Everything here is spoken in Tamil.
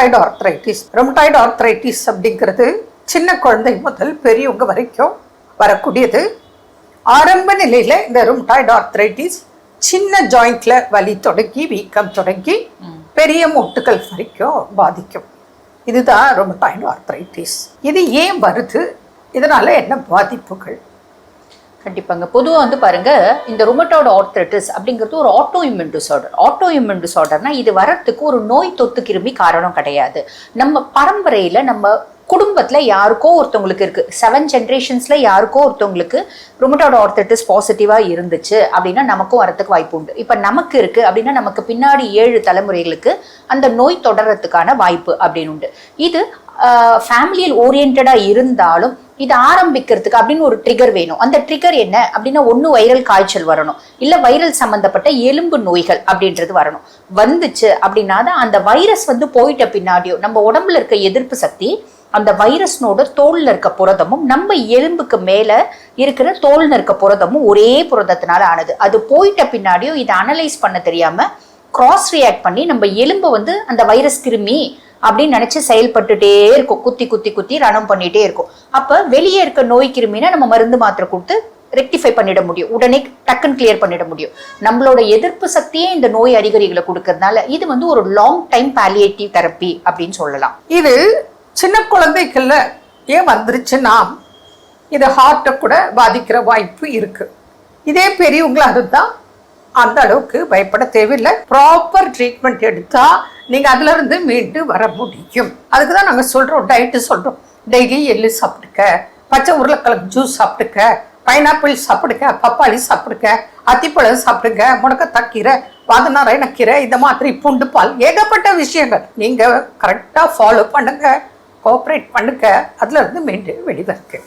Rheumatoid arthritis. ருமட்டாய்டு ஆர்த்ரைட்டிஸ் அப்படிங்கிறது சின்ன குழந்தை முதல் பெரியவங்க வரைக்கும் வரக்கூடியது. ஆரம்ப நிலையில இந்த ருமட்டாய்டு ஆர்த்ரைட்டிஸ் சின்ன ஜாயிண்ட்ல வலி தொடங்கி வீக்கம் தொடங்கி பெரிய மூட்டுகள் வரைக்கும் பாதிக்கும். இதுதான் ருமட்டாய்டு ஆர்த்ரைட்டிஸ். இது ஏன் வருது, இதனால என்ன பாதிப்புகள்? கண்டிப்பாங்க. பொதுவாக பாருங்க, இந்த ருமட்டாய்டு ஆர்த்ரைட்டிஸ் அப்படிங்கிறது ஒரு autoimmune disorder. Autoimmune டிசார்டர்னா இது வரத்துக்கு ஒரு நோய் தொத்து கிருமி காரணம் கிடையாது. நம்ம பரம்பரையில நம்ம குடும்பத்துல யாருக்கோ ஒருத்தவங்களுக்கு இருக்கு, 7 ஜென்ரேஷன்ஸ்ல யாருக்கோ ஒருத்தவங்களுக்கு ருமட்டாய்டு ஆர்த்ரைட்டிஸ் பாசிட்டிவா இருந்துச்சு அப்படின்னா நமக்கும் வரத்துக்கு வாய்ப்பு உண்டு. இப்ப நமக்கு இருக்கு அப்படின்னா நமக்கு பின்னாடி 7 தலைமுறைகளுக்கு அந்த நோய் தொடர்றதுக்கான வாய்ப்பு அப்படின்னு உண்டு. இது ஃபேமிலியல் ஓரியன்டா இருந்தாலும் இது ஆரம்பிக்கிறதுக்கு அப்படின்னு ஒரு ட்ரிகர் வேணும். அந்த ட்ரிகர் என்ன அப்படின்னா, ஒன்று வைரல் காய்ச்சல் வரணும், இல்லை வைரல் சம்பந்தப்பட்ட எலும்பு நோய்கள் அப்படின்றது வரணும். வந்துச்சு அப்படின்னா தான் அந்த வைரஸ் போயிட்ட பின்னாடியோ நம்ம உடம்புல இருக்க எதிர்ப்பு சக்தி அந்த வைரஸ்னோட தோல்ல இருக்க புரதமும் நம்ம எலும்புக்கு மேல இருக்கிற தோல்ல இருக்க புரதமும் ஒரே புரதத்தினால ஆனது. அது போயிட்ட பின்னாடியோ இதை அனலைஸ் பண்ண தெரியாம கிராஸ் ரியாக்ட் பண்ணி நம்ம எலும்பு அந்த வைரஸ் கிருமி அப்படின்னு நினைச்சு செயல்பட்டுட்டே இருக்கும், குத்தி குத்தி குத்தி ரணம் பண்ணிட்டே இருக்கும். அப்ப வெளியே இருக்க நோய் கிருமினா நம்ம மருந்து மாத்திரை கொடுத்து ரெக்டிஃபை பண்ணிட முடியும், உடனே டக்குன்னு கிளியர் பண்ணிட முடியும். நம்மளோட எதிர்ப்பு சக்தியே இந்த நோய் அறிகுறிகளை கொடுக்கறதுனால இது ஒரு லாங் டைம் பாலியேட்டிவ் தெரப்பி அப்படின்னு சொல்லலாம். இது சின்ன குழந்தைகள்ல ஏன் வந்துருச்சுன்னா இது ஹார்ட்டை கூட பாதிக்கிற வாய்ப்பு இருக்கு. இதே பெரியவங்களா இருந்தா அந்த அளவுக்கு பயப்பட தேவையில்லை. ப்ராப்பர் ட்ரீட்மெண்ட் எடுத்தா நீங்க அதுல இருந்து மீண்டு வர முடியும். அதுக்கு தான் நாங்க சொல்றோம், டயட்டு சொல்றோம். டெய்லி எள்ளு சாப்பிடுக்க, பச்சை உருளைக்கிழங்கு ஜூஸ் சாப்பிடுக்க, பைனாப்பிள் சாப்பிடுங்க, பப்பாளி சாப்பிடுங்க, அத்திப்பழம் சாப்பிடுங்க, முடக்கத்தாக்கீரை, வாதநாராயணக்கீரை, இந்த மாதிரி பூண்டு பால், ஏகப்பட்ட விஷயங்கள் நீங்க கரெக்டா ஃபாலோ பண்ணுங்க, கோஆப்ரேட் பண்ணுங்க, அதுல இருந்து மீண்டு வெளிவருக்கு.